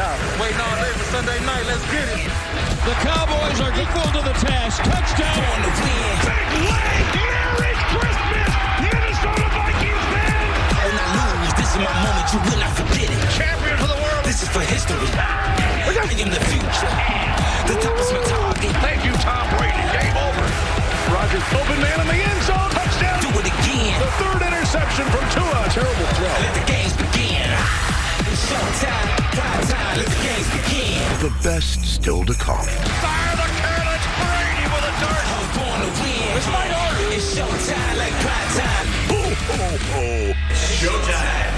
job. Waiting all day for Sunday night. Let's get it. The Cowboys are equal to the task. Touchdown. On the win. Big leg. Merry Christmas, Minnesota Vikings fans. When I lose, this is my moment. You will not forget it. Champion for the world. This is for history. I am the future. The top is my target. Thank you, Tom Brady. Game over. Rodgers, open man in the end zone. Touchdown. Do it again. The third interception from Tua. Terrible throw. Let the games begin. It's showtime. Prime time. Let the games begin. The best still to come. Fire the cannon. Brady with a dart. I was born to win. It's my order. It's showtime like prime time. Showtime.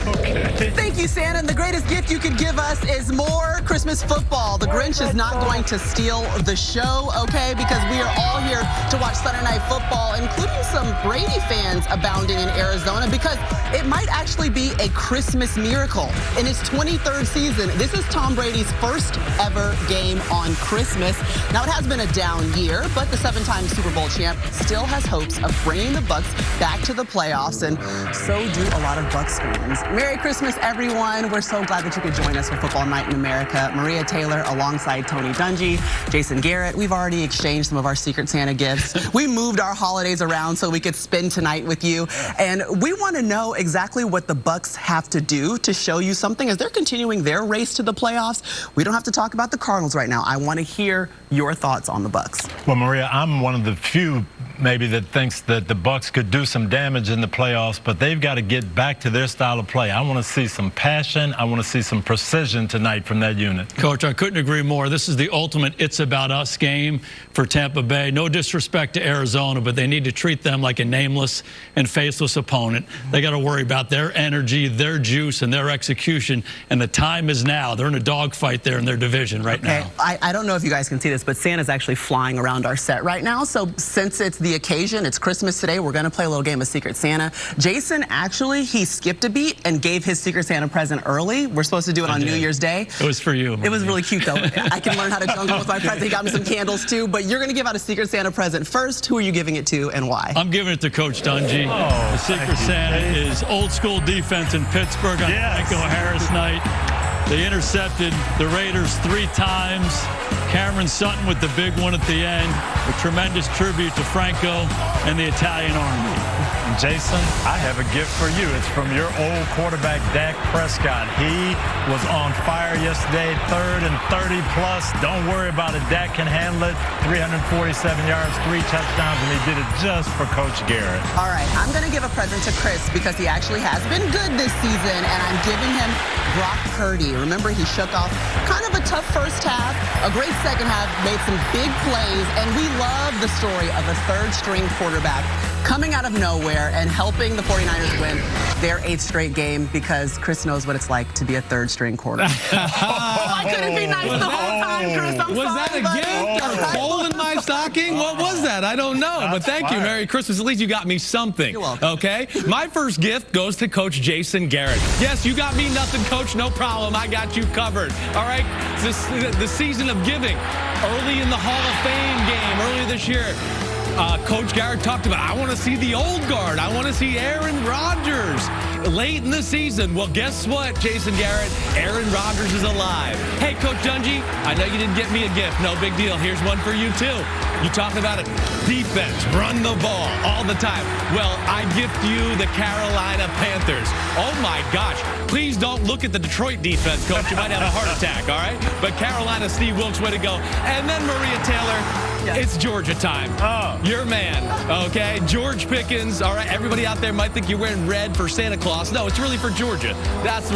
Okay. Thank you, Santa. And the greatest gift you could give us is more Christmas football. The Grinch is not going to steal the show, okay? Because we are all here to watch Sunday Night Football, including some Brady fans abounding in Arizona, because it might actually be a Christmas miracle. In his 23rd season, this is Tom Brady's first ever game on Christmas. Now, it has been a down year, but the 7-time Super Bowl champ still has hopes of bringing the Bucs back to the playoffs, and so do a lot of Bucs fans. Merry Christmas, everyone. We're so glad that you could join us for Football Night in America. Maria Taylor alongside Tony Dungy, Jason Garrett. We've already exchanged some of our Secret Santa gifts. We moved our holidays around so we could spend tonight with you. And we want to know exactly what the Bucs have to do to show you something as they're continuing their race to the playoffs. We don't have to talk about the Cardinals right now. I want to hear your thoughts on the Bucs. Well, Maria, I'm one of the few maybe that thinks that the Bucs could do some damage in the playoffs, but they've got to get back to their style of play. I want to see some passion. I want to see some precision tonight from that unit. Coach, I couldn't agree more. This is the ultimate it's about us game for Tampa Bay. No disrespect to Arizona, but they need to treat them like a nameless and faceless opponent. They got to worry about their energy, their juice, and their execution, and the time is now. They're in a dogfight there in their division right now. I don't know if you guys can see this, but Santa's actually flying around our set right now. So since it's the occasion, it's Christmas today, we're going to play a little game of Secret Santa. Jason, actually, he skipped a beat and gave his Secret Santa present early. We're supposed to do it on New Year's Day. It was for you. It was really cute, though. I can learn how to jungle with my present. He got me some candles, too. But you're going to give out a Secret Santa present first. Who are you giving it to and why? I'm giving it to Coach Dungy. The Secret Santa is old school defense in Pittsburgh on Franco Harris night. They intercepted the Raiders 3 times. Cameron Sutton with the big one at the end. A tremendous tribute to Franco and the Italian Army. Jason, I have a gift for you. It's from your old quarterback, Dak Prescott. He was on fire yesterday, 3rd and 30 plus. Don't worry about it. Dak can handle it. 347 yards, 3 touchdowns, and he did it just for Coach Garrett. All right, I'm going to give a present to Chris because he actually has been good this season, and I'm giving him Brock Purdy. Remember, he shook off kind of a tough first half, a great second half, made some big plays, and we love the story of a 3rd-string quarterback coming out of nowhere and helping the 49ers win their 8th straight game because Chris knows what it's like to be a 3rd-string quarterback. I couldn't be nice the whole time, Chris. I'm was sorry, that a buddy. gift? A hole in my stocking? What was that? I don't know. But thank you. Merry Christmas. At least you got me something. You're welcome. Okay? My first gift goes to Coach Jason Garrett. Yes, you got me nothing, Coach. No problem. I got you covered. All right? The season of giving. Early in the Hall of Fame game, earlier this year, Coach Garrett talked about, I want to see the old guard. I want to see Aaron Rodgers late in the season. Well, guess what, Jason Garrett? Aaron Rodgers is alive. Hey, Coach Dungy, I know you didn't get me a gift. No big deal. Here's one for you, too. You talked about it. Defense, run the ball all the time. Well, I gift you the Carolina Panthers. Oh, my gosh. Please don't look at the Detroit defense, Coach. You might have a heart attack, all right? But Carolina, Steve Wilkes, way to go. And then Maria Taylor. It's Georgia time. Your man, okay? George Pickens, all right? Everybody out there might think you're wearing red for Santa Claus. No, it's really for Georgia. That's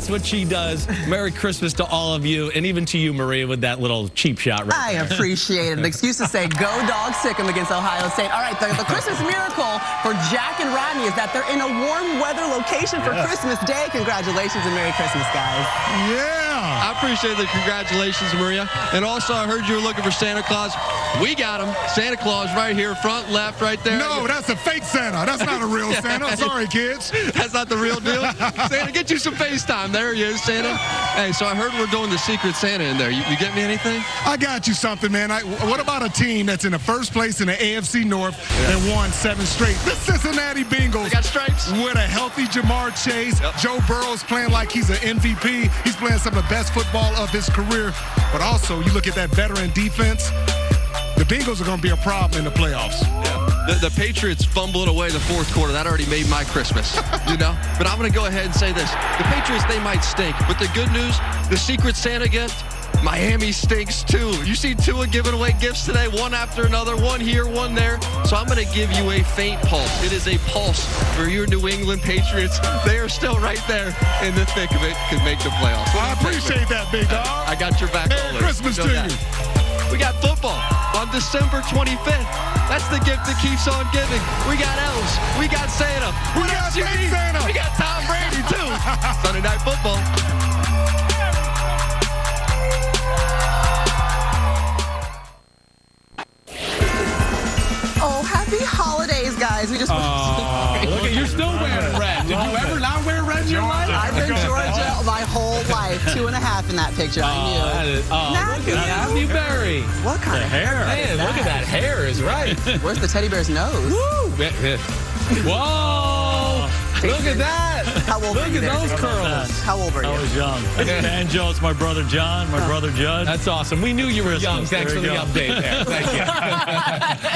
what she does. Merry Christmas to all of you, and even to you, Maria, with that little cheap shot right there. I appreciate it. An excuse to say, go Dogs, sick 'em against Ohio State. All right, the Christmas miracle for Jack and Rodney is that they're in a warm weather location for Christmas Day. Congratulations and Merry Christmas, guys. Yeah. I appreciate the congratulations, Maria. And also, I heard you were looking for Santa Claus. We got him. Santa Claus right here, front left, right there. No, that's a fake Santa. That's not a real Santa. Sorry, kids. That's not the real deal. Santa, get you some FaceTime. There he is, Santa. Hey, so I heard we're doing the Secret Santa in there. You get me anything? I got you something, man. What about a team that's in the first place in the AFC North that won 7 straight? The Cincinnati Bengals. They got stripes. With a healthy Jamar Chase. Yep. Joe Burrow's playing like he's an MVP. He's playing some of the best football of his career. But also, you look at that veteran defense, the Bengals are going to be a problem in the playoffs. Yeah. The Patriots fumbling away the fourth quarter. That already made my Christmas, you know? But I'm going to go ahead and say this. The Patriots, they might stink. But the good news, the Secret Santa gift, Miami stinks too. You see Tua giving away gifts today, one after another, one here, one there. So I'm going to give you a faint pulse. It is a pulse for your New England Patriots. They are still right there in the thick of it, could make the playoffs. Well, I appreciate that, big dog. I got your back. Merry Christmas to you. We got football on December 25th. That's the gift that keeps on giving. We got elves. We got Santa. We got Santa. We got Tom Brady, too. Sunday Night Football. Oh, happy holidays, guys. We just look at you're still wearing red. Did you ever not wear red in your life? I've been Georgia my whole life. 2.5 in that picture. I knew. Look at Happy Berry. What kind of hair? Man, look at that hair is right. Where's the teddy bear's nose? Whoa! Look at that. How old Look are you at there? those curls. How old are you? I was young. Banjo, it's my brother John, my brother Judd. That's awesome. We knew you were young. Thanks for the update there. Thank you.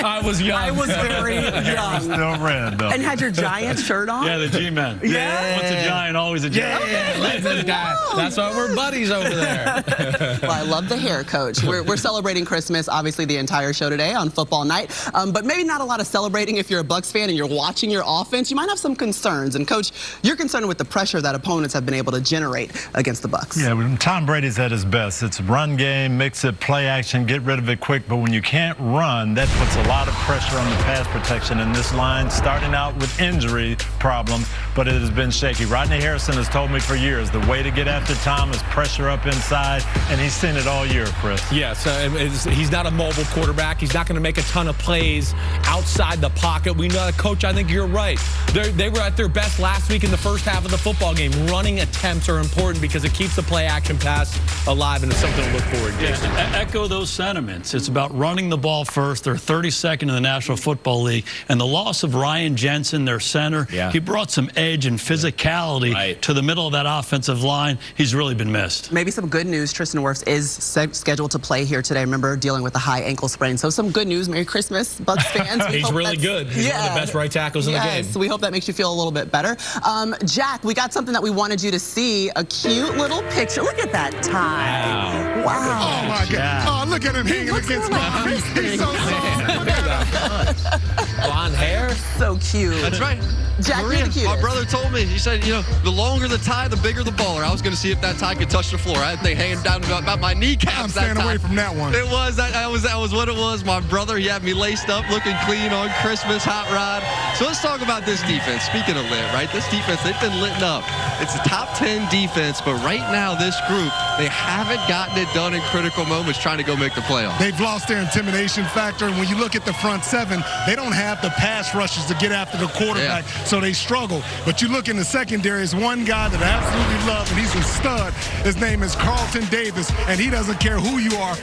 I was young. I was very young. Still red, though. And had your Giant shirt on? Yeah, the G-Men. Yeah. Once a Giant, always a Giant. Yeah, this guy. That's why we're buddies over there. Well, I love the hair, Coach. We're celebrating Christmas, obviously, the entire show today on football night. But maybe not a lot of celebrating if you're a Bucs fan and you're watching your offense. You might have some concerns. And, Coach, you're concerned with the pressure that opponents have been able to generate against the Bucs. Yeah, when Tom Brady's at his best, it's run game, mix it, play action, get rid of it quick. But when you can't run, that puts a lot of pressure on the pass protection in this line, starting out with injury problems, but it has been shaky. Rodney Harrison has told me for years the way to get after Tom is pressure up inside, and he's seen it all year, Chris. Yes, he's not a mobile quarterback. He's not going to make a ton of plays outside the pocket. We know, Coach, I think you're right. They were at their best last week in the first half of the football game. Running attempts are important because it keeps the play action pass alive, and it's something to look forward to. Yeah, echo those sentiments. It's about running the ball first. They're 32nd in the National Football League, and the loss of Ryan Jensen, their center, he brought some edge and physicality to the middle of that offensive line. He's really been missed. Maybe some good news. Tristan Wirfs is scheduled to play here today. Remember, dealing with a high ankle sprain. So some good news. Merry Christmas, Bucs fans. He's really good. He's one of the best right tackles in the game. So we hope that makes you feel a little bit better. Jack, we got something that we wanted you to see. A cute little picture. Look at that tie. Wow. Oh, my God. Oh, look at him hanging against my face. He's so soft. Look at him. Blonde hair. So cute. That's right. Jack, Maria, you're the cutest. my brother told me, he said, you know, the longer the tie, the bigger the baller. I was going to see if that tie could touch the floor. I had thing hanging down about my kneecaps. I'm staying away from that one. It was, that was what it was. My brother, he had me laced up, looking clean on Christmas, hot rod. So let's talk about this defense. Speaking of lit, right? This defense, they've been lit up. It's a top 10 defense, but right now, this group, they haven't gotten it done in critical moments trying to go make the playoffs. They've lost their intimidation factor. And when you look at the front seven, they don't have the pass rushes to get after the quarterback, so they struggle. But you look in the secondary, it's one guy that I absolutely love, and he's a stud. His name is Carlton Davis, and he doesn't care who you are.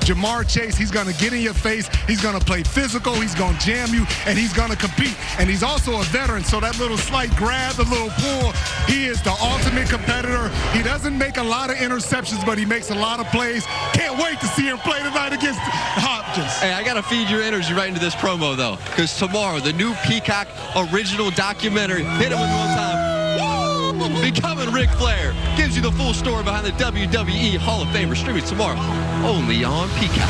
Jamar Chase, he's going to get in your face. He's going to play physical. He's going to jam you, and he's going to compete. And he's also a veteran, so that little slight grab, the little pull, he is the ultimate competitor. He doesn't make a lot of interceptions, but he makes a lot of plays. Can't wait to see him play tonight against Hopkins. Hey, I got to feed your energy right into this promo, though, because tomorrow, the new Peacock original documentary, hit it with one time. Woo! Becoming Ric Flair gives you the full story behind the WWE Hall of Famer, streaming tomorrow only on Peacock.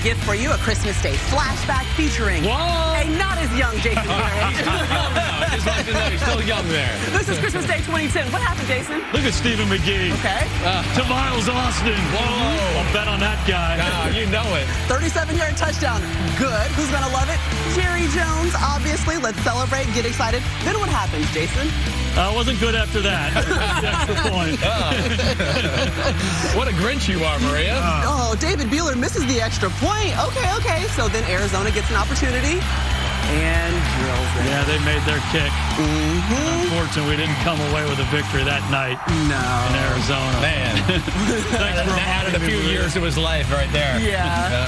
gift for you, a Christmas Day flashback featuring a not as young Jason Garrett. Just like to know he's still young there. This is Christmas Day 2010. What happened, Jason? Look at Stephen McGee. Okay. To Miles Austin. Whoa. I'll bet on that guy. You know it. 37-yard touchdown. Good. Who's going to love it? Jerry Jones, obviously. Let's celebrate, get excited. Then what happens, Jason? Wasn't good after that. That's the point. What a Grinch you are, Maria. Oh, David Buehler misses the extra point. Okay. So then Arizona gets an opportunity and drills it. Yeah, they made their kick. Unfortunately, we didn't come away with a victory that night in Arizona. Man. Thanks for added a few years to his life right there. Yeah.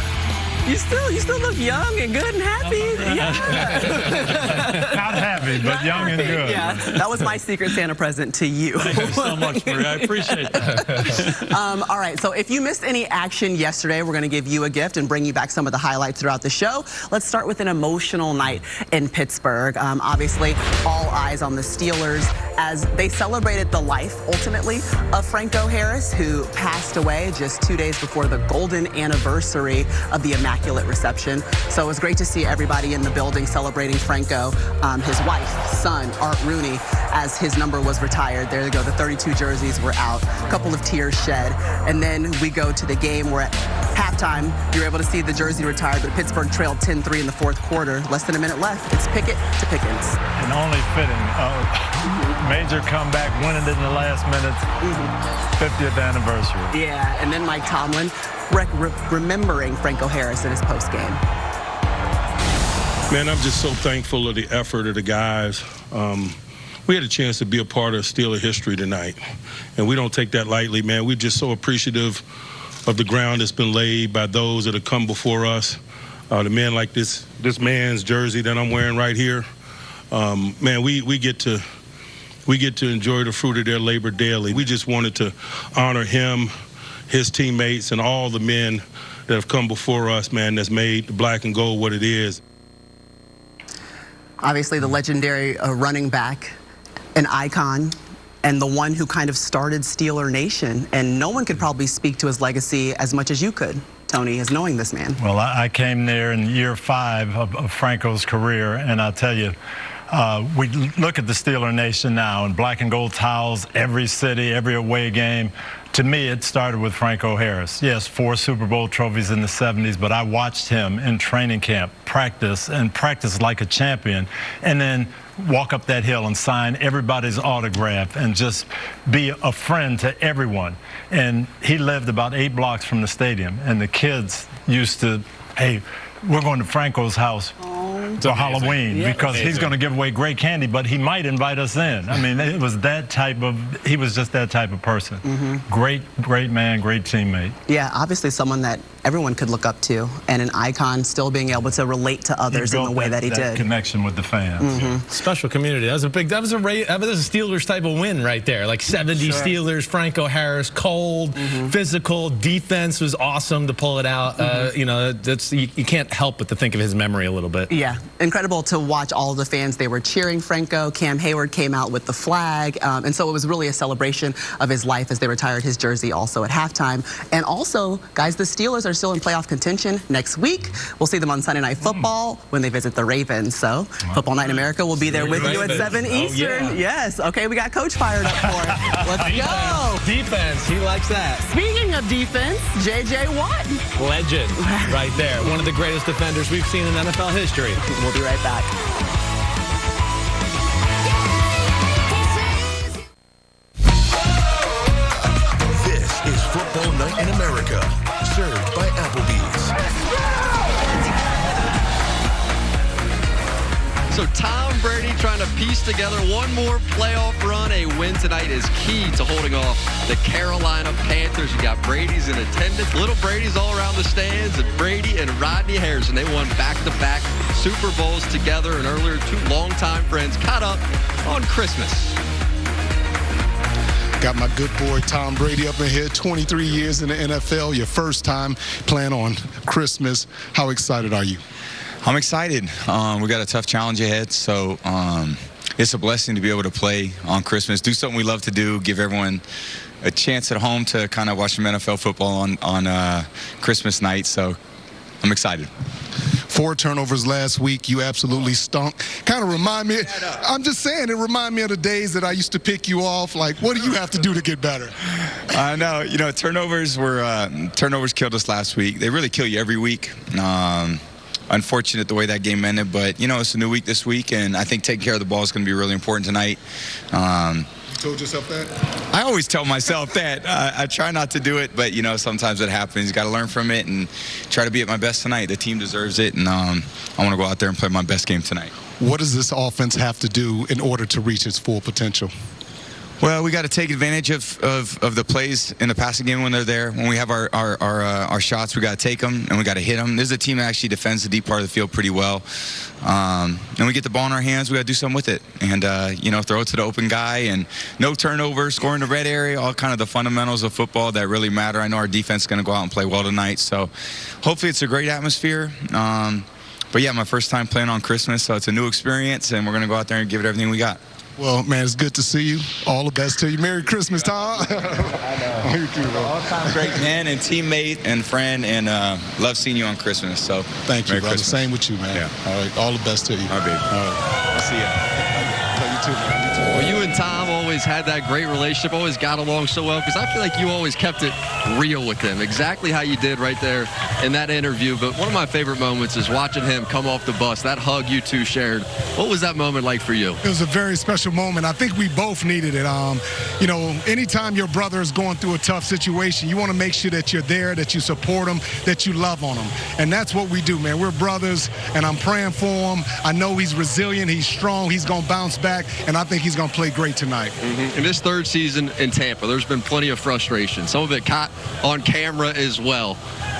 You still look young and good and happy. Not happy, but young and good. Yeah, that was my Secret Santa present to you. Thank you so much, Maria. I appreciate that. All right, so if you missed any action yesterday, we're going to give you a gift and bring you back some of the highlights throughout the show. Let's start with an emotional night in Pittsburgh. Obviously, all eyes on the Steelers as they celebrated the life, ultimately, of Franco Harris, who passed away just 2 days before the golden anniversary of the Immaculate Reception. So it was great to see everybody in the building celebrating Franco, his wife, son, Art Rooney, as his number was retired. There they go, the 32 jerseys were out, a couple of tears shed. And then we go to the game where at halftime, you're able to see the jersey retired, but Pittsburgh trailed 10-3 in the fourth quarter. Less than a minute left. It's Pickett to Pickens. And only fitting. Major comeback, winning it in the last minutes. 50th anniversary. Yeah, and then Mike Tomlin remembering Franco Harris in his postgame. Man, I'm just so thankful of the effort of the guys. We had a chance to be a part of Steeler history tonight, and we don't take that lightly, man. We're just so appreciative of the ground that's been laid by those that have come before us. The men like this man's jersey that I'm wearing right here. Man, we get to enjoy the fruit of their labor daily. We just wanted to honor him, his teammates, and all the men that have come before us, man, that's made the black and gold what it is. Obviously, the legendary running back, an icon, and the one who kind of started Steeler Nation. And no one could probably speak to his legacy as much as you could, Tony, as knowing this man. Well, I came there in year 5 of Franco's career, and I'll tell you, we look at the Steeler Nation now and black and gold towels, every city, every away game. To me, it started with Franco Harris. Yes, 4 Super Bowl trophies in the 70s, but I watched him in training camp practice like a champion, and then walk up that hill and sign everybody's autograph and just be a friend to everyone. And he lived about 8 blocks from the stadium, and the kids used to, hey, we're going to Franco's house for Halloween because he's going to give away great candy, but he might invite us in. I mean, it was that type of, he was just that type of person. Great man, great teammate. Yeah, obviously someone that everyone could look up to, and an icon, still being able to relate to others in the way that he did. Connection with the fans. Special community. That was a Steelers type of win right there. Like 70 Steelers, Franco Harris, cold, physical, defense was awesome to pull it out. You know, you can't help but to think of his memory a little bit. Yeah, incredible to watch all of the fans. They were cheering Franco. Cam Hayward came out with the flag. And so it was really a celebration of his life as they retired his jersey also at halftime. And also, guys, the Steelers are still in playoff contention next week. We'll see them on Sunday Night Football when they visit the Ravens. So Football Night in America will be there with you at 7 Eastern. Yes. Okay, we got Coach fired up for it. Let's go. Defense. He likes that. Speaking of defense, J.J. Watt. Legend right there. One of the greatest defenders we've seen in NFL history. We'll be right back. This is Football Night in America, served by Applebee's. So Tom Brady trying to piece together one more playoff run. A win tonight is key to holding off the Carolina Panthers. You got Brady's in attendance. Little Brady's all around the stands. And Brady and Rodney Harrison, they won back-to-back Super Bowls together. And earlier, 2 longtime friends caught up on Christmas. Got my good boy Tom Brady up in here, 23 years in the NFL, your first time playing on Christmas. How excited are you? I'm excited. We got a tough challenge ahead, so it's a blessing to be able to play on Christmas, do something we love to do, give everyone a chance at home to kind of watch some NFL football on Christmas night. So I'm excited. 4 turnovers last week. You absolutely stunk. Kind of remind me, I'm just saying, it remind me of the days that I used to pick you off. Like, what do you have to do to get better? I know. You know, turnovers killed us last week. They really kill you every week. Unfortunate the way that game ended, but, you know, it's a new week this week, and I think taking care of the ball is going to be really important tonight. You told yourself that? I always tell myself that. I try not to do it, but, you know, sometimes it happens. You got to learn from it and try to be at my best tonight. The team deserves it, and I want to go out there and play my best game tonight. What does this offense have to do in order to reach its full potential? Well, we got to take advantage of the plays in the passing game when they're there. When we have our shots, we got to take them and we got to hit them. This is a team that actually defends the deep part of the field pretty well. And we get the ball in our hands, we got to do something with it. And, you know, throw it to the open guy and no turnover, score in the red area, all kind of the fundamentals of football that really matter. I know our defense is going to go out and play well tonight. So hopefully it's a great atmosphere. But, yeah, my first time playing on Christmas, so it's a new experience, and we're going to go out there and give it everything we got. Well, man, it's good to see you. All the best to you. Merry Christmas, Tom. I know. You too, bro. All-time great man and teammate and friend, and love seeing you on Christmas. So thank you, Merry brother. Christmas. Same with you, man. Yeah. All right. All the best to you. All right, baby. All right. I'll see you. You too, man. You too. Well, you and Tom always had that great relationship, always got along so well, because I feel like you always kept it real with him, exactly how you did right there in that interview. But one of my favorite moments is watching him come off the bus, that hug you two shared. What was that moment like for you? It was a very special moment. I think we both needed it. You know, anytime your brother is going through a tough situation, you want to make sure that you're there, that you support him, that you love on him. And that's what we do, man. We're brothers, and I'm praying for him. I know he's resilient, he's strong, he's going to bounce back, and I think he's going to play great tonight. In this third season in Tampa, there's been plenty of frustration, some of it caught on camera as well.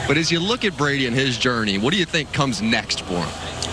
But as you look at Brady and his journey, what do you think comes next for him?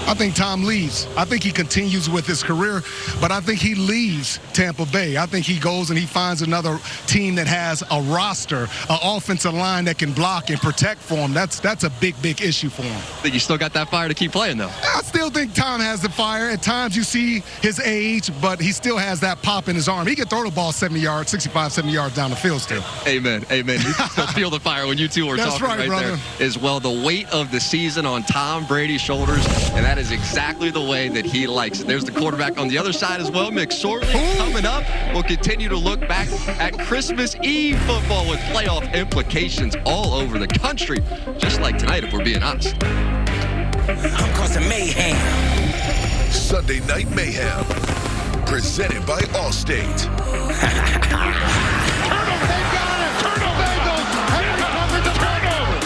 I think Tom leaves. I think he continues with his career, but I think he leaves Tampa Bay. I think he goes and he finds another team that has a roster, an offensive line that can block and protect for him. That's a big issue for him. I think you still got that fire to keep playing, though. I still think Tom has the fire. At times you see his age, but he still has that pop in his arm. He can throw the ball 70 yards, 65, 70 yards down the field still. Amen. Amen. You can still feel the fire when you two are talking right brother. there as well. The weight of the season on Tom Brady's shoulders, and that is exactly the way that he likes it. There's the quarterback on the other side as well, McSorley. Coming up, we'll continue to look back at Christmas Eve football with playoff implications all over the country, just like tonight, if we're being honest. I'm causing mayhem. Sunday Night Mayhem, presented by Allstate. Turnover, they got it! Turnover, Bengals! And recovered the turnover!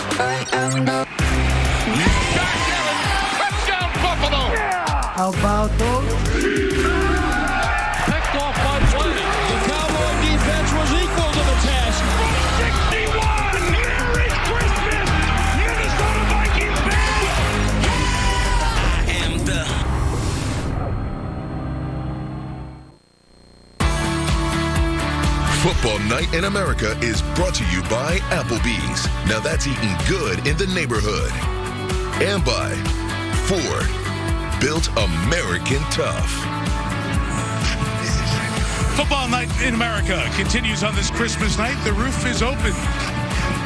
Touchdown, Buffalo! How about those? Picked off by 20. The Cowboy defense was equal to the task. 61! Merry Christmas! Minnesota Vikings fans! I am the... Football Night in America is brought to you by Applebee's. Now that's eating good in the neighborhood. And by Ford, built American tough. Football Night in America continues on this Christmas night. The roof is open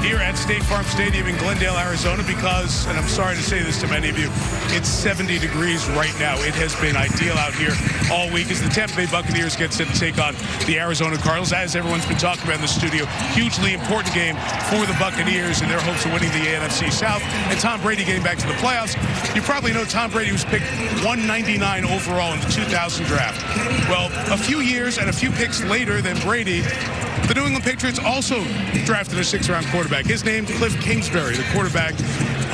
here at State Farm Stadium in Glendale, Arizona, because, and I'm sorry to say this to many of you, it's 70 degrees right now. It has been ideal out here all week as the Tampa Bay Buccaneers get set to take on the Arizona Cardinals. As everyone's been talking about in the studio, hugely important game for the Buccaneers in their hopes of winning the NFC South and Tom Brady getting back to the playoffs. You probably know Tom Brady was picked 199 overall in the 2000 draft. Well, a few years and a few picks later than Brady, the New England Patriots also drafted a 6th-round quarterback. His name, Cliff Kingsbury, the quarterback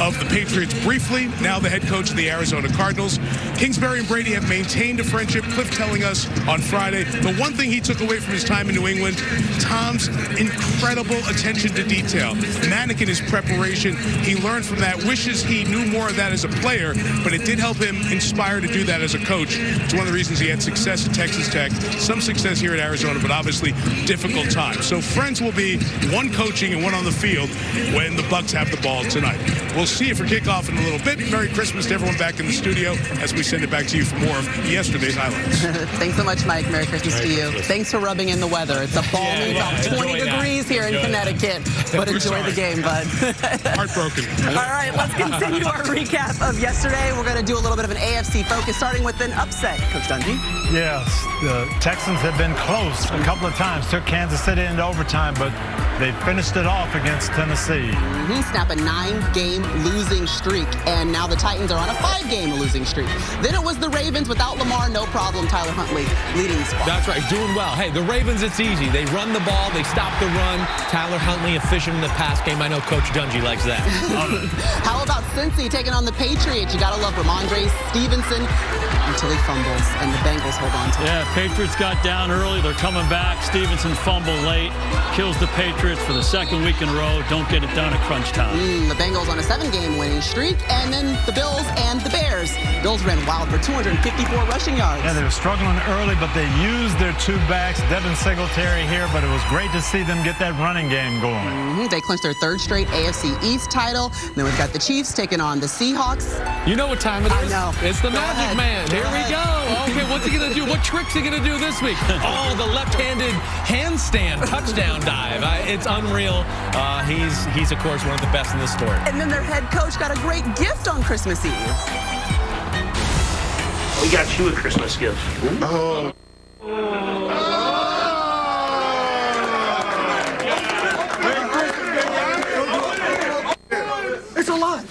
of the Patriots briefly, now the head coach of the Arizona Cardinals. Kingsbury and Brady have maintained a friendship. Cliff telling us on Friday, the one thing he took away from his time in New England, Tom's incredible attention to detail, manic in his preparation. He learned from that, wishes he knew more of that as a player, but it did help him inspire to do that as a coach. It's one of the reasons he had success at Texas Tech, some success here at Arizona, but obviously difficult time. So friends will be one coaching and one on the field when the Bucs have the ball tonight. We'll We'll see you for kickoff in a little bit. Merry Christmas to everyone back in the studio as we send it back to you for more of yesterday's highlights. Thanks so much, Mike. Merry Christmas to you. Thanks for rubbing in the weather. It's a balmy, about 20 degrees here in Connecticut. But enjoy the game, bud. Heartbroken. All right, let's continue our recap of yesterday. We're going to do a little bit of an AFC focus, starting with an upset. Coach Dungy? Yes, the Texans have been close a couple of times. Took Kansas City into overtime, but they finished it off against Tennessee. Snap a 9-game losing streak, and now the Titans are on a 5-game losing streak. Then it was the Ravens without Lamar, no problem. Tyler Huntley leading the squad. That's right, doing well. Hey, the Ravens, it's easy. They run the ball, they stop the run. Tyler Huntley efficient in the pass game. I know Coach Dungy likes that. How about Cincy taking on the Patriots? You gotta love Ramondre Stevenson until he fumbles, and the Bengals hold on to it. Yeah, Patriots got down early. They're coming back. Stevenson fumble late. Kills the Patriots for the second week in a row. Don't get it done at crunch time. The Bengals on a 7-game winning streak, and then the Bills and the Bears. Bills ran wild for 254 rushing yards. Yeah, they were struggling early, but they used their 2 backs. Devin Singletary here, but it was great to see them get that running game going. They clinched their 3rd straight AFC East title. Then we've got the Chiefs taking on the Seahawks. You know what time it is? I know. It's the Magic Man. Here we go. Okay, what's he going to do? What trick's he going to do this week? Oh, the left-handed handstand touchdown dive. It's unreal. He's, of course, one of the best in the sport. And then their head coach got a great gift on Christmas Eve. We got you a Christmas gift. Oh. It's a lot.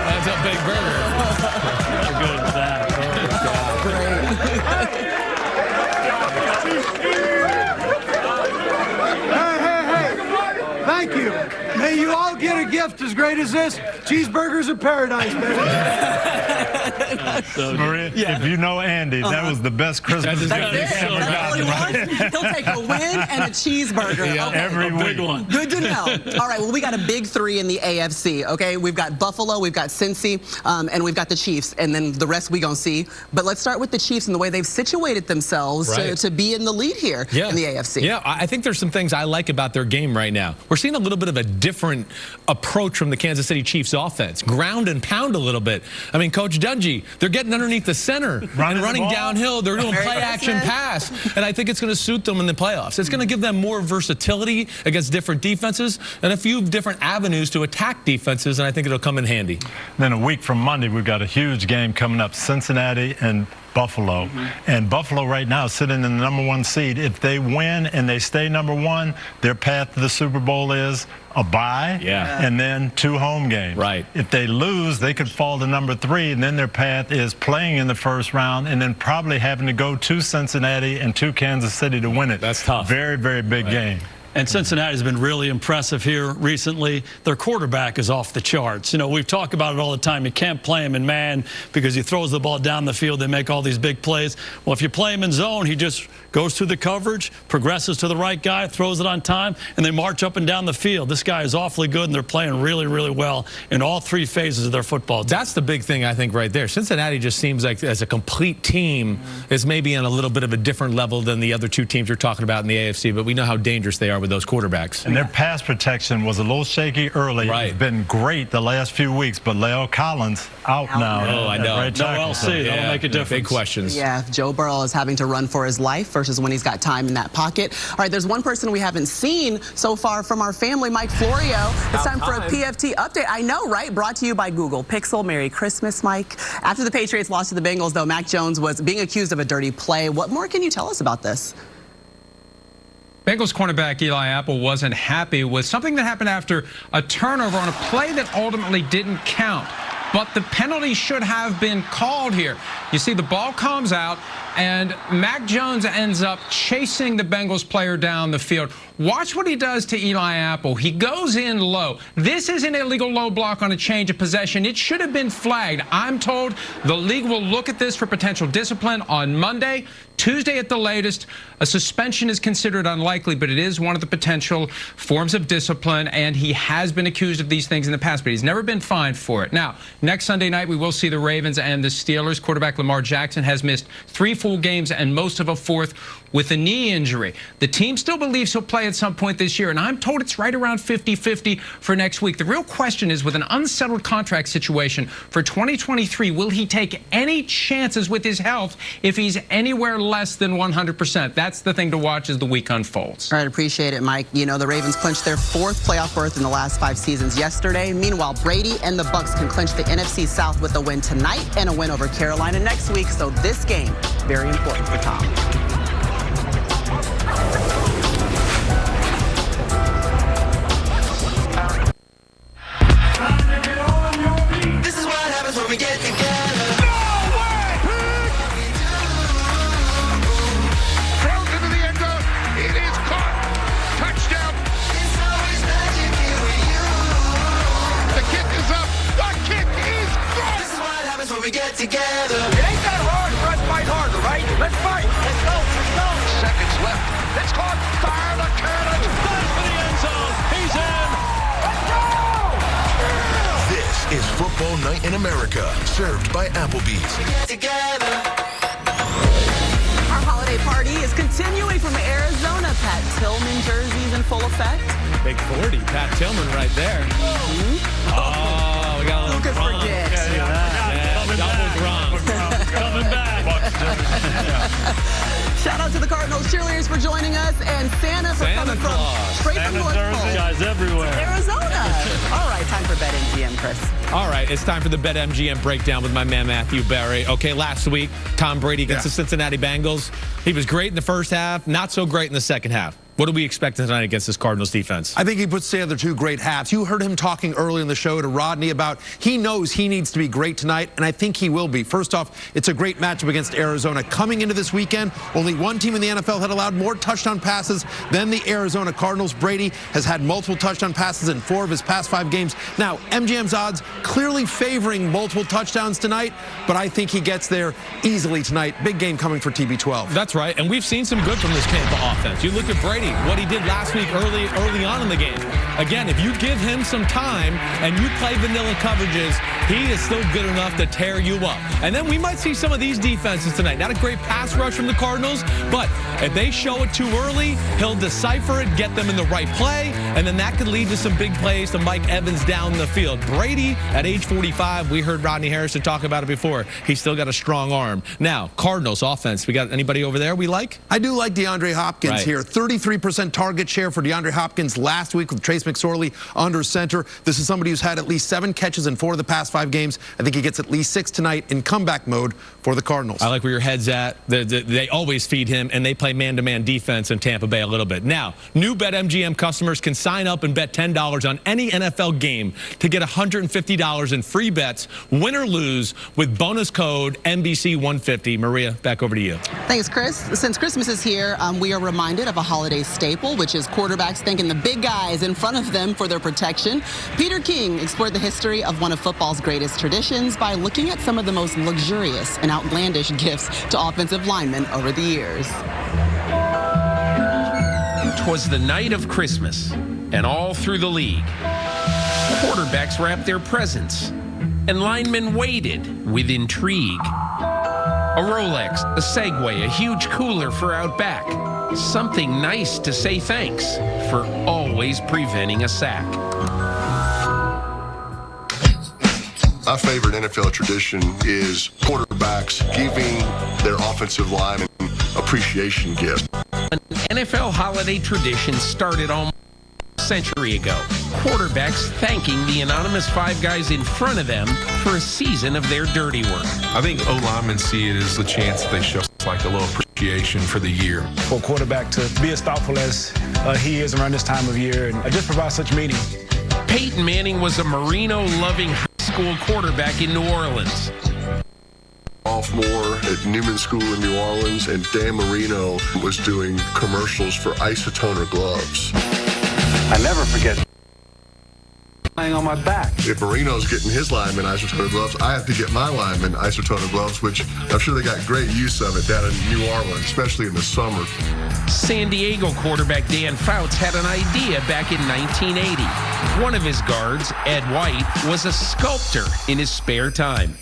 That's a big burger. How good is that? Hey. Thank you. May you all get a gift as great as this. Cheeseburgers of paradise, baby. Maria, if you know Andy, that was the best Christmas gift he's ever gotten. He'll take a win and a cheeseburger. Yeah, okay. every week. One. Good to know. All right, well, we got a big 3 in the AFC, okay? We've got Buffalo, we've got Cincy, and we've got the Chiefs, and then the rest we gonna see. But let's start with the Chiefs and the way they've situated themselves to be in the lead here in the AFC. Yeah, I think there's some things I like about their game right now. We're seeing a little bit of a different approach from the Kansas City Chiefs offense. Ground and pound a little bit. I mean, Coach Dungy, they're getting underneath the center and running downhill. They're doing play-action pass, and I think it's going to suit them in the playoffs. It's going to give them more versatility against different defenses and a few different avenues to attack defenses, and I think it'll come in handy. Then a week from Monday, we've got a huge game coming up, Cincinnati and Buffalo. And Buffalo right now is sitting in the #1 seed. If they win and they stay #1, their path to the Super Bowl is a bye and then 2 home games. Right. If they lose, they could fall to #3, and then their path is playing in the first round and then probably having to go to Cincinnati and to Kansas City to win it. That's tough. Very, very big game. And Cincinnati's been really impressive here recently. Their quarterback is off the charts. You know, we've talked about it all the time. You can't play him in man because he throws the ball down the field. They make all these big plays. Well, if you play him in zone, he just goes through the coverage, progresses to the right guy, throws it on time, and they march up and down the field. This guy is awfully good, and they're playing really, really well in all 3 phases of their football team. That's the big thing, I think, right there. Cincinnati just seems like, as a complete team, is maybe on a little bit of a different level than the other 2 teams you're talking about in the AFC, but we know how dangerous they are with those quarterbacks. And their pass protection was a little shaky early. Right. It's been great the last few weeks, but Leo Collins out now. Oh, I know. Right No LC. That'll make a difference. Big questions. Yeah, Joe Burrow is having to run for his life versus when he's got time in that pocket. All right, there's one person we haven't seen so far from our family, Mike Florio. It's time for a PFT update. I know, right? Brought to you by Google Pixel. Merry Christmas, Mike. After the Patriots lost to the Bengals, though, Mac Jones was being accused of a dirty play. What more can you tell us about this? Bengals cornerback Eli Apple wasn't happy with something that happened after a turnover on a play that ultimately didn't count. But the penalty should have been called here. You see, the ball comes out, and Mac Jones ends up chasing the Bengals player down the field. Watch what he does to Eli Apple. He goes in low. This is an illegal low block on a change of possession. It should have been flagged. I'm told the league will look at this for potential discipline on Monday. Tuesday at the latest, a suspension is considered unlikely, but it is one of the potential forms of discipline, and he has been accused of these things in the past, but he's never been fined for it. Now, next Sunday night, we will see the Ravens and the Steelers. Quarterback Lamar Jackson has missed 3 full games and most of a fourth with a knee injury. The team still believes he'll play at some point this year, and I'm told it's right around 50-50 for next week. The real question is, with an unsettled contract situation for 2023, will he take any chances with his health if he's anywhere less than 100%? That's the thing to watch as the week unfolds. All right, appreciate it, Mike. You know, the Ravens clinched their 4th playoff berth in the last 5 seasons yesterday. Meanwhile, Brady and the Bucs can clinch the NFC South with a win tonight and a win over Carolina next week. So this game, very important for Tom. This is what happens when we get together. Throws into the end zone. It is caught. Touchdown. It's always magic here with you. The kick is up. The kick is good. This is what happens when we get together. It ain't that hard for us to fight harder, right? Let's fight. Let's go. Let's go. Seconds left. It's caught. Fire the cannon. Goes for the end zone. He's in. Let's go. This is Football Night in America, served by Applebee's. Get together. Our holiday party is continuing from Arizona. Pat Tillman jerseys in full effect. Big 40, Pat Tillman right there. Oh, we got a little Who could Gronk. forget? Double Gronk. Coming back. Shout out to the Cardinals cheerleaders for joining us, and Santa for coming from straight from North Pole. Guys everywhere. Arizona. All right, time for BetMGM, Chris. All right, it's time for the BetMGM breakdown with my man Matthew Berry. Okay, last week, Tom Brady against the Cincinnati Bengals. He was great in the first half, not so great in the second half. What do we expect tonight against this Cardinals defense? I think he puts together 2 great halves. You heard him talking early in the show to Rodney about he knows he needs to be great tonight, and I think he will be. First off, it's a great matchup against Arizona. Coming into this weekend, only one team in the NFL had allowed more touchdown passes than the Arizona Cardinals. Brady has had multiple touchdown passes in 4 of his past 5 games. Now, MGM's odds clearly favoring multiple touchdowns tonight, but I think he gets there easily tonight. Big game coming for TB12. That's right, and we've seen some good from this Tampa offense. You look at Brady, what he did last week early on in the game. Again, if you give him some time and you play vanilla coverages, he is still good enough to tear you up. And then we might see some of these defenses tonight. Not a great pass rush from the Cardinals, but if they show it too early, he'll decipher it, get them in the right play, and then that could lead to some big plays to Mike Evans down the field. Brady, at age 45, we heard Rodney Harrison talk about it before. He's still got a strong arm. Now, Cardinals offense, we got anybody over there we like? I do like DeAndre Hopkins here. 33% target share for DeAndre Hopkins last week with Trace McSorley under center. This is somebody who's had at least 7 catches in 4 of the past 5 games. I think he gets at least 6 tonight in comeback mode for the Cardinals. I like where your head's at. They always feed him, and they play man-to-man defense in Tampa Bay a little bit. Now, new BetMGM customers can sign up and bet $10 on any NFL game to get $150 in free bets, win or lose, with bonus code NBC150. Maria, back over to you. Thanks, Chris. Since Christmas is here, we are reminded of a holiday staple, which is quarterbacks thanking the big guys in front of them for their protection. Peter King explored the history of one of football's greatest traditions by looking at some of the most luxurious and outlandish gifts to offensive linemen over the years. 'Twas the night of Christmas, and all through the league, quarterbacks wrapped their presents, and linemen waited with intrigue. A Rolex, a Segway, a huge cooler for out back. Something nice to say thanks for always preventing a sack. My favorite NFL tradition is quarterbacks giving their offensive linemen appreciation gift. An NFL holiday tradition started almost a century ago. Quarterbacks thanking the anonymous 5 guys in front of them for a season of their dirty work. I think O-linemen see it as the chance that they show like a little appreciation for the year. For a quarterback to be as thoughtful as he is around this time of year and just provide such meaning. Peyton Manning was a Marino-loving high school quarterback in New Orleans. Sophomore at Newman School in New Orleans, and Dan Marino was doing commercials for Isotoner gloves. I never forget lying on my back. If Marino's getting his lineman Isotoner gloves, I have to get my lineman Isotoner gloves, which I'm sure they got great use of it down in New Orleans, especially in the summer. San Diego quarterback Dan Fouts had an idea back in 1980. One of his guards, Ed White, was a sculptor in his spare time.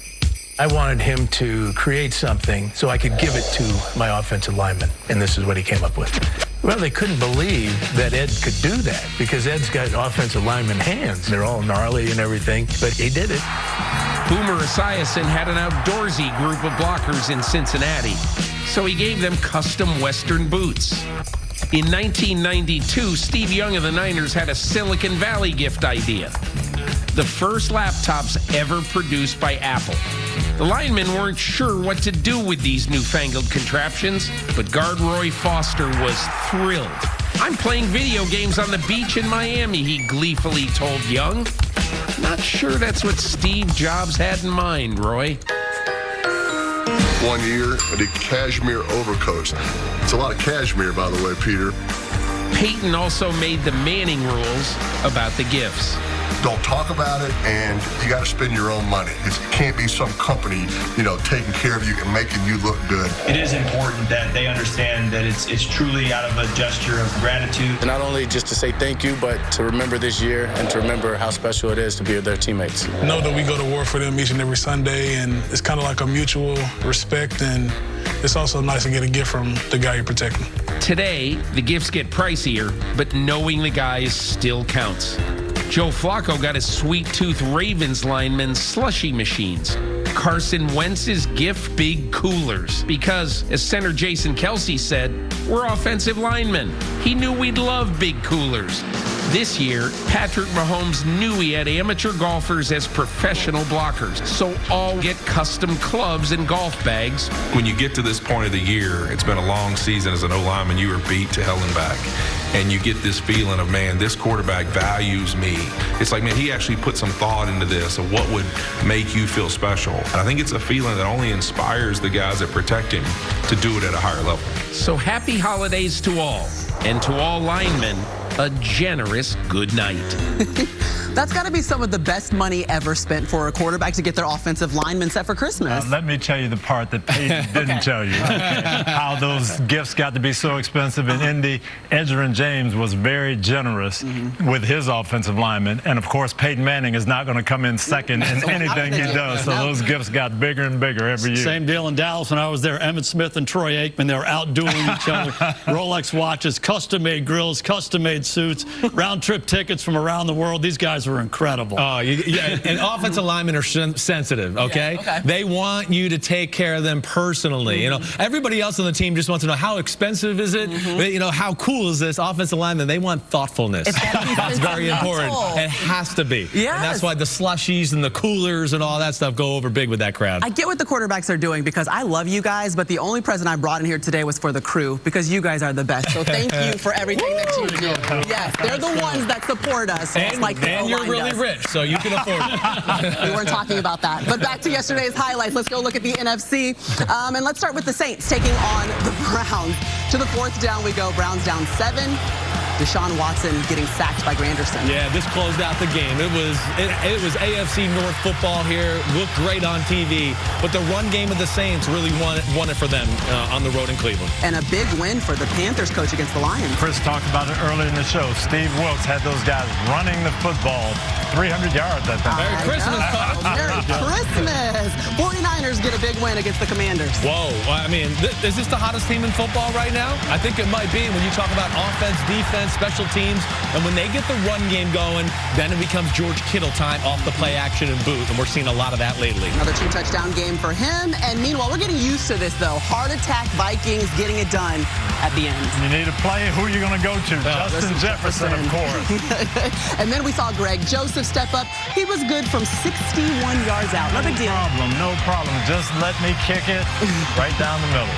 I wanted him to create something so I could give it to my offensive lineman, and this is what he came up with. Well, they couldn't believe that Ed could do that because Ed's got offensive lineman hands. They're all gnarly and everything, but he did it. Boomer Esiason had an outdoorsy group of blockers in Cincinnati, so he gave them custom Western boots. In 1992, Steve Young of the Niners had a Silicon Valley gift idea. The first laptops ever produced by Apple. The linemen weren't sure what to do with these newfangled contraptions, but guard Roy Foster was thrilled. I'm playing video games on the beach in Miami, he gleefully told Young. Not sure that's what Steve Jobs had in mind, Roy. One year, I did cashmere overcoats. It's a lot of cashmere, by the way, Peter. Peyton also made the Manning rules about the gifts. Don't talk about it, and you got to spend your own money. It can't be some company, taking care of you and making you look good. It is important that they understand that it's truly out of a gesture of gratitude. And not only just to say thank you, but to remember this year and to remember how special it is to be with their teammates. Know that we go to war for them each and every Sunday, and it's kind of like a mutual respect, and it's also nice to get a gift from the guy you're protecting. Today, the gifts get pricier, but knowing the guys still counts. Joe Flacco got his sweet tooth Ravens linemen slushy machines. Carson Wentz's gift, big coolers. Because, as center Jason Kelce said, we're offensive linemen. He knew we'd love big coolers. This year, Patrick Mahomes knew he had amateur golfers as professional blockers, so all get custom clubs and golf bags. When you get to this point of the year, it's been a long season as an O-lineman. You were beat to hell and back. And you get this feeling of, man, this quarterback values me. It's like, man, he actually put some thought into this of what would make you feel special. And I think it's a feeling that only inspires the guys that protect him to do it at a higher level. So happy holidays to all. And to all linemen, a generous good night. That's got to be some of the best money ever spent for a quarterback to get their offensive linemen set for Christmas. Let me tell you the part that Peyton didn't tell you. How those gifts got to be so expensive in Indy. Edgerrin James was very generous with his offensive linemen. And, of course, Peyton Manning is not going to come in second in anything he does. So those gifts got bigger and bigger every year. Same deal in Dallas when I was there. Emmitt Smith and Troy Aikman, they were outdoing each other. Rolex watches, custom-made grills, custom-made suits, round-trip tickets from around the world. These guys were incredible. Oh, yeah, and offensive linemen are sensitive, okay? Yeah, okay? They want you to take care of them personally. Everybody else on the team just wants to know how expensive is it? How cool is this? Offensive lineman, they want thoughtfulness. That's very important. It has to be. Yes. And that's why the slushies and the coolers and all that stuff go over big with that crowd. I get what the quarterbacks are doing because I love you guys, but the only present I brought in here today was for the crew because you guys are the best. So thank you for everything that you do. Yes, they're the ones that support us. So it's like and you're really rich, so you can afford it. We weren't talking about that. But back to yesterday's highlights. Let's go look at the NFC. And let's start with the Saints taking on the Browns. To the fourth down we go. Browns down 7. Deshaun Watson getting sacked by Granderson. Yeah, this closed out the game. It was AFC North football here. Looked great on TV, but the run game of the Saints really won it for them on the road in Cleveland. And a big win for the Panthers coach against the Lions. Chris talked about it earlier in the show. Steve Wilkes had those guys running the football 300 yards that time. Merry Christmas, Coach. Merry Christmas. 49ers get a big win against the Commanders. Whoa. I mean, is this the hottest team in football right now? I think it might be when you talk about offense, defense, special teams, and when they get the run game going, then it becomes George Kittle time off the play action and boot, and we're seeing a lot of that lately. Another 2-touchdown game for him, and meanwhile, we're getting used to this, though. Heart attack Vikings getting it done at the end. You need to play. Who are you going to go to? Justin Jefferson, of course. And then we saw Greg Joseph step up. He was good from 61 yards out. No big deal. No problem. Just let me kick it right down the middle.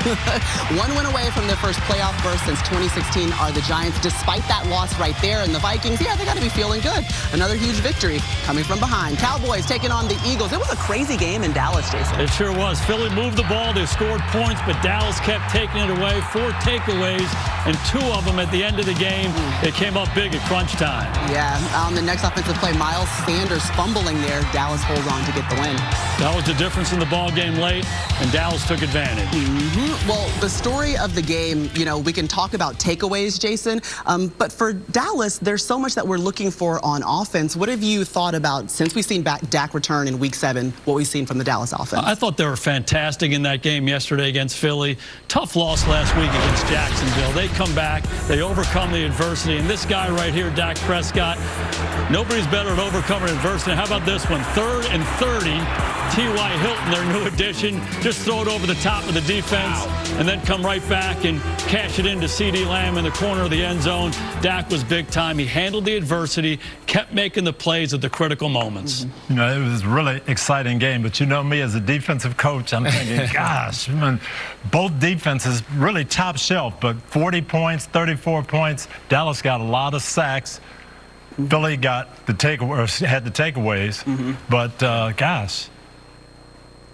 One win away from their first playoff berth since 2016 are the Giants. Despite that loss right there, and the Vikings, yeah, they got to be feeling good. Another huge victory coming from behind. Cowboys taking on the Eagles. It was a crazy game in Dallas, Jason. It sure was. Philly moved the ball. They scored points, but Dallas kept taking it away. 4 takeaways, and 2 of them at the end of the game. It came up big at crunch time. Yeah, on the next offensive play, Miles Sanders fumbling there. Dallas holds on to get the win. That was the difference in the ball game late, and Dallas took advantage. Well, the story of the game, we can talk about takeaways, Jason, But for Dallas, there's so much that we're looking for on offense. What have you thought about, since we've seen Dak return in Week 7, what we've seen from the Dallas offense? I thought they were fantastic in that game yesterday against Philly. Tough loss last week against Jacksonville. They come back, they overcome the adversity, and this guy right here, Dak Prescott, nobody's better at overcoming adversity. How about this one? 3rd and 30, T.Y. Hilton, their new addition, just throw it over the top of the defense and then come right back and cash it into C.D. Lamb in the corner of the end zone. Dak was big time. He handled the adversity, kept making the plays at the critical moments. You know, it was a really exciting game, but you know me as a defensive coach, I'm thinking, gosh, man, both defenses really top shelf, but 40 points, 34 points. Dallas got a lot of sacks. Philly got had the takeaways, but gosh,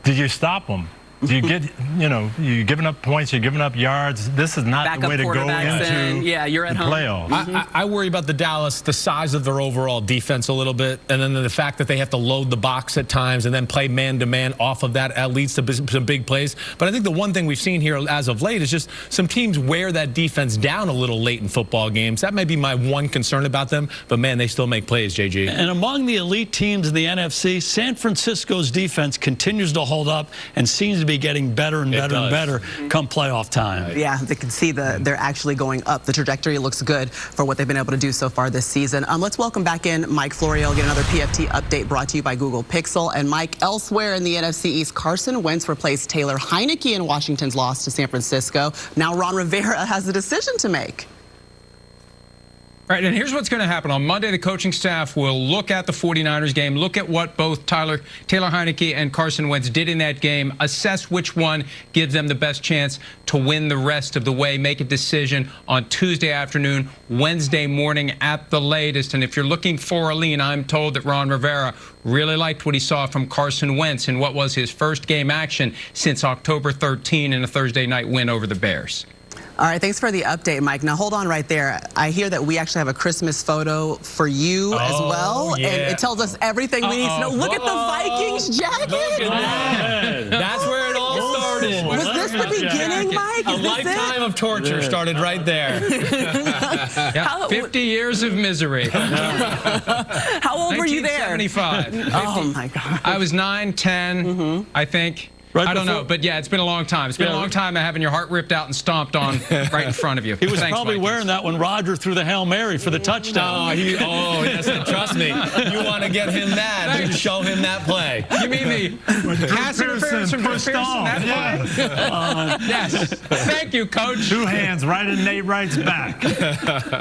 did you stop them? Do you get, you know, you're giving up points, you're giving up yards. This is not the way to go into you're at the playoffs. I worry about the Dallas, the size of their overall defense a little bit, and then the fact that they have to load the box at times and then play man-to-man off of that leads to some big plays. But I think the one thing we've seen here as of late is just some teams wear that defense down a little late in football games. That may be my one concern about them, but, man, they still make plays, JG. And among the elite teams in the NFC, San Francisco's defense continues to hold up and seems to be getting better and better and better come playoff time. Yeah, they can see they're actually going up. The trajectory looks good for what they've been able to do so far this season. Let's welcome back in Mike Florio, get another PFT update brought to you by Google Pixel. And Mike, elsewhere in the NFC East, Carson Wentz replaced Taylor Heineke in Washington's loss to San Francisco. Now Ron Rivera has a decision to make. All right, and here's what's going to happen. On Monday, the coaching staff will look at the 49ers game, look at what both Taylor Heineke and Carson Wentz did in that game, assess which one gives them the best chance to win the rest of the way, make a decision on Tuesday afternoon, Wednesday morning at the latest. And if you're looking for a lean, I'm told that Ron Rivera really liked what he saw from Carson Wentz in what was his first game action since October 13 in a Thursday night win over the Bears. All right, thanks for the update, Mike. Now, hold on right there. I hear that we actually have a Christmas photo for you as well, and it tells us everything we need to know. Look at the Vikings jacket. Look at that. That's where it all started. Was this the beginning, Mike? A lifetime of torture started right there. 50 years of misery. How old were you there? 1975. Oh, my God. I was 9, 10, I think. I don't know, but yeah, it's been a long time. It's been a long time having your heart ripped out and stomped on right in front of you. He was probably wearing that when Roger threw the Hail Mary for the touchdown. Yes, trust me. You want to get him mad, you show him that play. You mean the pass interference from Drew Pearson? That play? Yes. Thank you, Coach. 2 hands right in Nate Wright's back.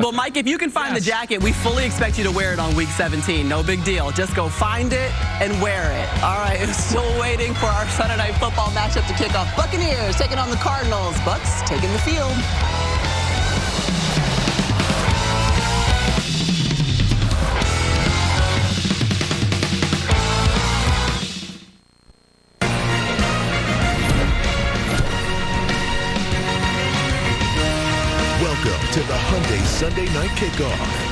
Well, Mike, if you can find the jacket, we fully expect you to wear it on Week 17. No big deal. Just go find it and wear it. All right, we're still waiting for our Sunday night football matchup to kick off. Buccaneers taking on the Cardinals. Bucs taking the field. Welcome to the Hyundai Sunday Night Kickoff.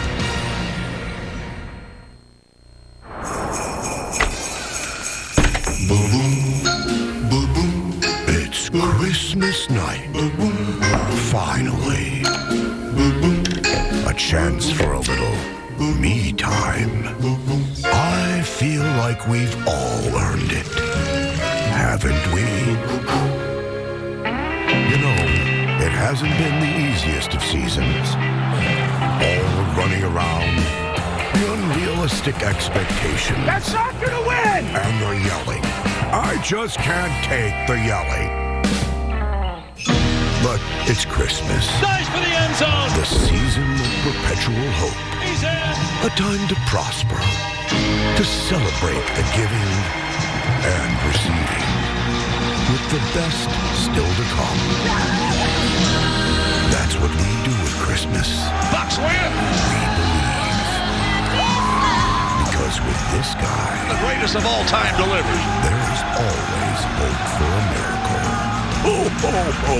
It's Christmas night. Finally. A chance for a little me time. I feel like we've all earned it. Haven't we? You know, it hasn't been the easiest of seasons. All running around, the unrealistic expectations. That's not gonna win! And the yelling. I just can't take the yelling. But it's Christmas. Nice for the end zone! The season of perpetual hope. He's in! A time to prosper. To celebrate the giving and receiving. With the best still to come. That's what we do at Christmas. Bucs win! We believe. Because with this guy, The greatest of all time delivers. there is always hope for a miracle. Ho, ho, ho.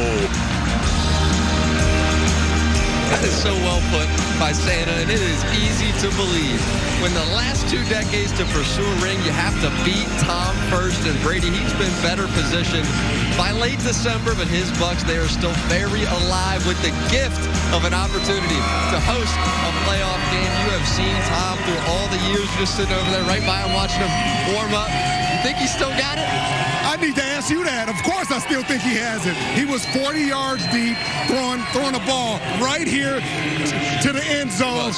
That is so well put. by Santa, and it is easy to believe. When the last 2 decades to pursue a ring, you have to beat Tom first, and Brady, he's been better positioned by late December, but his Bucs, they are still very alive with the gift of an opportunity to host a playoff game. You have seen Tom through all the years just sitting over there right by him watching him warm up. You think he still got it? I need to ask you that. Of course I still think he has it. He was 40 yards deep, throwing a ball right here to the end zone.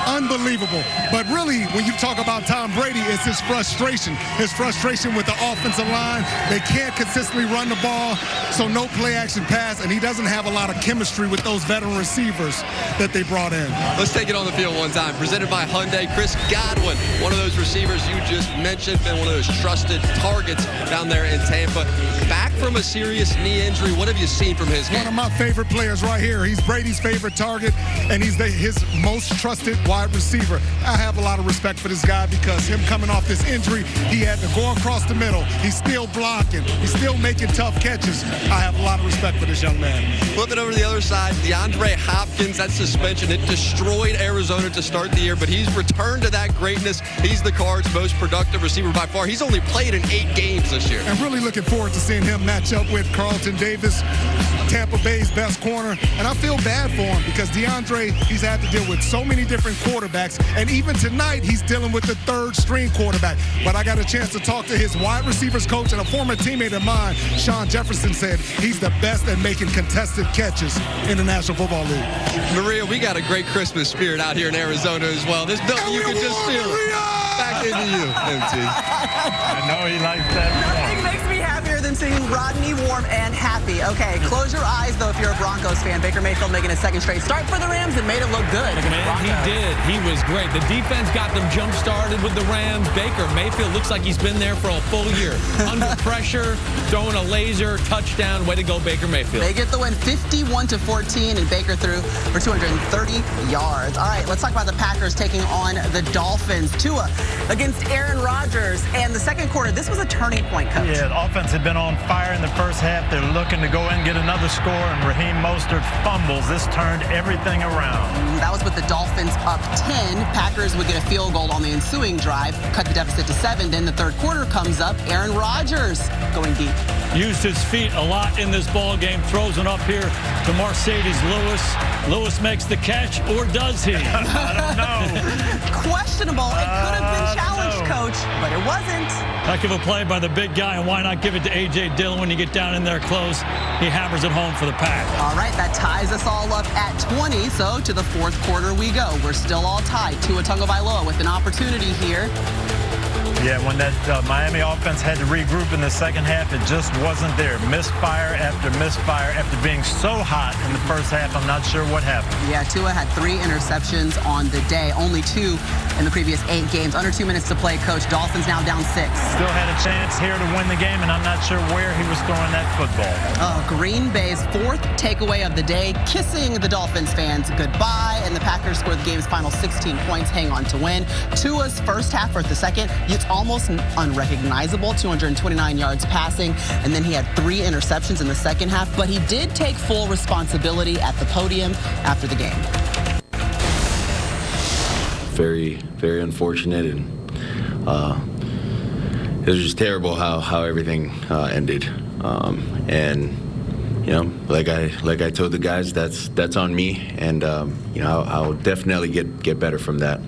Unbelievable. But really, when you talk about Tom Brady, it's his frustration. His frustration with the offensive line. They can't consistently run the ball, so no play-action pass, and he doesn't have a lot of chemistry with those veteran receivers that they brought in. Let's take it on the field one time. Presented by Hyundai. Chris Godwin, one of those receivers you just mentioned, been one of those trusted targets down there in Tampa. Back from a serious knee injury. What have you seen from his game? One of my favorite players right here. He's Brady's favorite target, and he's his most trusted wide receiver. I have a lot of respect for this guy because him coming off this injury, he had to go across the middle. He's still blocking. He's still making tough catches. I have a lot of respect for this young man. Flipping over to the other side, DeAndre Hopkins, that suspension, it destroyed Arizona to start the year, but he's returned to that greatness. He's the Cards' most productive receiver by far. He's only played in 8 games this year. I'm really looking forward to seeing him match up with Carlton Davis, Tampa Bay's best corner. And I feel bad for him because DeAndre, he's had to deal with so many different quarterbacks. And even tonight, he's dealing with the 3rd-string quarterback. But I got a chance to talk to his wide receivers coach and a former teammate of mine, Sean Jefferson, said he's the best at making contested catches in the National Football League. Maria, we got a great Christmas spirit out here in Arizona as well. This building, you can just feel it. Back into you, MT. I know he likes that. Nothing makes me happier than seeing Rodney warm and happy. Okay, close your eyes, though, if you're a Broncos fan. Baker Mayfield making a 2nd straight start for the Rams and made it look good against the Broncos. He did. He was great. The defense got them jump-started with the Rams. Baker Mayfield looks like he's been there for a full year. Under pressure, throwing a laser, touchdown. Way to go, Baker Mayfield. They get the win 51-14, and Baker threw for 230 yards. All right, let's talk about the Packers taking on the Dolphins. Tua against Aaron Rodgers. And the second quarter, this was a turning point, Coach. Yeah, the offense had been on fire in the first half. They're looking to go in and get another score, and Raheem Mostert fumbles. This turned everything around. That was with the Dolphins up 10. Packers would get a field goal on the ensuing drive, cut the deficit to 7. Then the third quarter comes up. Aaron Rodgers going deep. Used his feet a lot in this ball game. Throws it up here to Mercedes Lewis. Lewis makes the catch, or does he? I don't know. Questionable. It could have been challenged, Coach, but it wasn't. Heck of a play by the big guy, and why not give it to A.J. Dillon when you get down in there close? He hammers it home for the Pack. All right, that ties us all up at 20, so to the fourth quarter we go. We're still all tied. Tua Tagovailoa with an opportunity here. Yeah, when that Miami offense had to regroup in the second half, it just wasn't there. Misfire after misfire after being so hot in the first half. I'm not sure what happened. Yeah, Tua had 3 interceptions on the day, only 2 in the previous 8 games. Under 2 minutes to play, Coach. Dolphins now down 6. Still had a chance here to win the game, and I'm not sure where he was throwing that football. Green Bay's 4th takeaway of the day, kissing the Dolphins fans goodbye, and the Packers scored the game's final 16 points, hang on to win. Tua's first half or the second, it's almost unrecognizable, 229 yards passing, and then he had 3 interceptions in the second half, but he did take full responsibility at the podium after the game. Very, very unfortunate, and it was just terrible how everything ended. And you know, like I told the guys, that's on me, and you know, I'll definitely get better from that.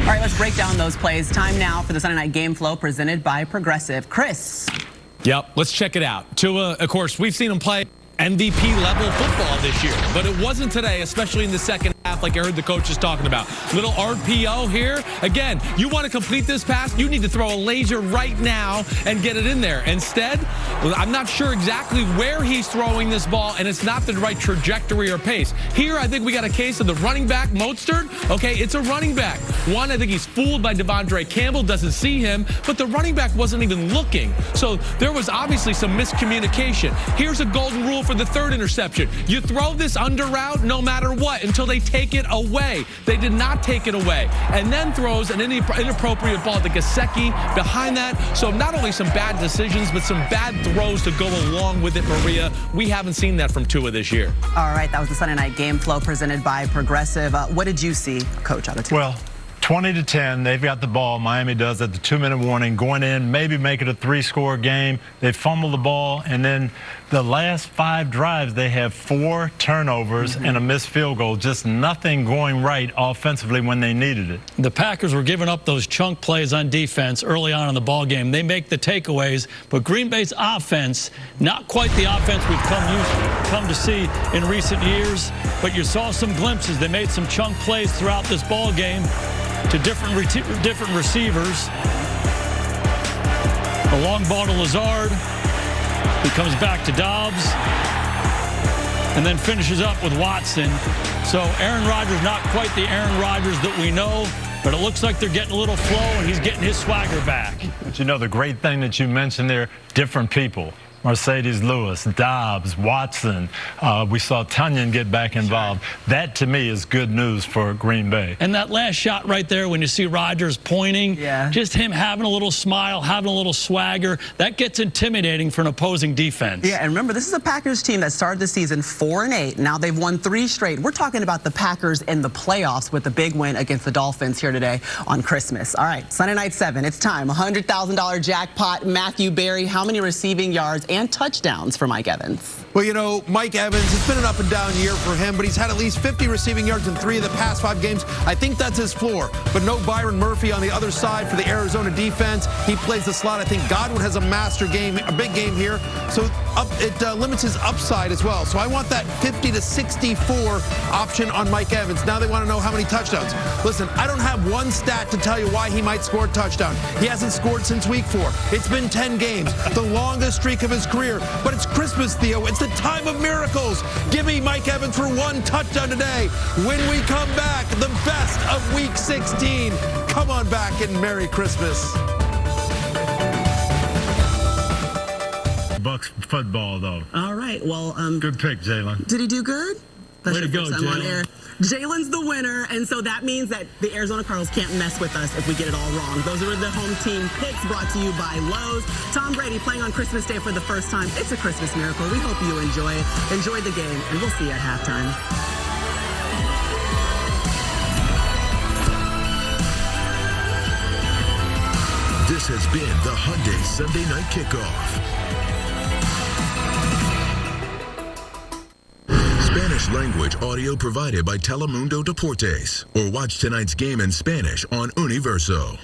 All right, let's break down those plays. Time now for the Sunday Night Game Flow presented by Progressive. Chris. Yep, let's check it out. Tua, of course, we've seen him play MVP-level football this year, but it wasn't today, especially in the second half, like I heard the coaches talking about. Little RPO here. Again, you want to complete this pass, you need to throw a laser right now and get it in there. Instead, I'm not sure exactly where he's throwing this ball, and it's not the right trajectory or pace. Here, I think we got a case of the running back, Mostert. Okay, it's a running back. One, I think he's fooled by Devondre Campbell, doesn't see him, but the running back wasn't even looking. So there was obviously some miscommunication. Here's a golden rule for the third interception. You throw this under route no matter what until they take take it away. They did not take it away. And then throws an inappropriate ball to Gesicki behind that. So not only some bad decisions, but some bad throws to go along with it, Maria. We haven't seen that from Tua this year. All right, that was the Sunday Night Game Flow presented by Progressive. What did you see, Coach, out of Tua? Well, 20-10, they've got the ball. Miami does at the 2-minute warning, going in, maybe make it a 3-score game. They fumble the ball, and then the last 5 drives, they have 4 turnovers and a missed field goal. Just nothing going right offensively when they needed it. The Packers were giving up those chunk plays on defense early on in the ball game. They make the takeaways, but Green Bay's offense, not quite the offense we've come to see in recent years, but you saw some glimpses. They made some chunk plays throughout this ball game to different receivers. A long ball to Lazard. He comes back to Dobbs and then finishes up with Watson. So Aaron Rodgers, not quite the Aaron Rodgers that we know, but it looks like they're getting a little flow and he's getting his swagger back. But you know, the great thing that you mentioned there, different people. Mercedes Lewis, Dobbs, Watson. We saw Tunyon get back involved. That, to me, is good news for Green Bay. And that last shot right there, when you see Rodgers pointing, just him having a little smile, having a little swagger, that gets intimidating for an opposing defense. Yeah, and remember, this is a Packers team that started the season 4-8. Now they've won 3 straight. We're talking about the Packers in the playoffs with the big win against the Dolphins here today on Christmas. All right, Sunday Night 7, it's time. $100,000 jackpot. Matthew Berry, how many receiving yards and touchdowns for Mike Evans? Well, you know, Mike Evans, it's been an up and down year for him, but he's had at least 50 receiving yards in 3 of the past 5 games. I think that's his floor. But no Byron Murphy on the other side for the Arizona defense. He plays the slot. I think Godwin has a master game, a big game here. So it limits his upside as well. So I want that 50 to 64 option on Mike Evans. Now they want to know how many touchdowns. Listen, I don't have one stat to tell you why he might score a touchdown. He hasn't scored since week 4. It's been 10 games, the longest streak of his career. But it's Christmas, Theo. It's the time of miracles. Give me Mike Evans for 1 touchdown today. When we come back, the best of week 16. Come on back and Merry Christmas. Bucks football, though. All right, well, good pick, Jalen. Did he do good? Way to go, Jalen. Jalen's the winner, and so that means that the Arizona Cardinals can't mess with us if we get it all wrong. Those are the home team picks brought to you by Lowe's. Tom Brady playing on Christmas Day for the first time. It's a Christmas miracle. We hope you enjoy it. Enjoy the game, and we'll see you at halftime. This has been the Hyundai Sunday Night Kickoff. Spanish language audio provided by Telemundo Deportes. Or watch tonight's game in Spanish on Universo.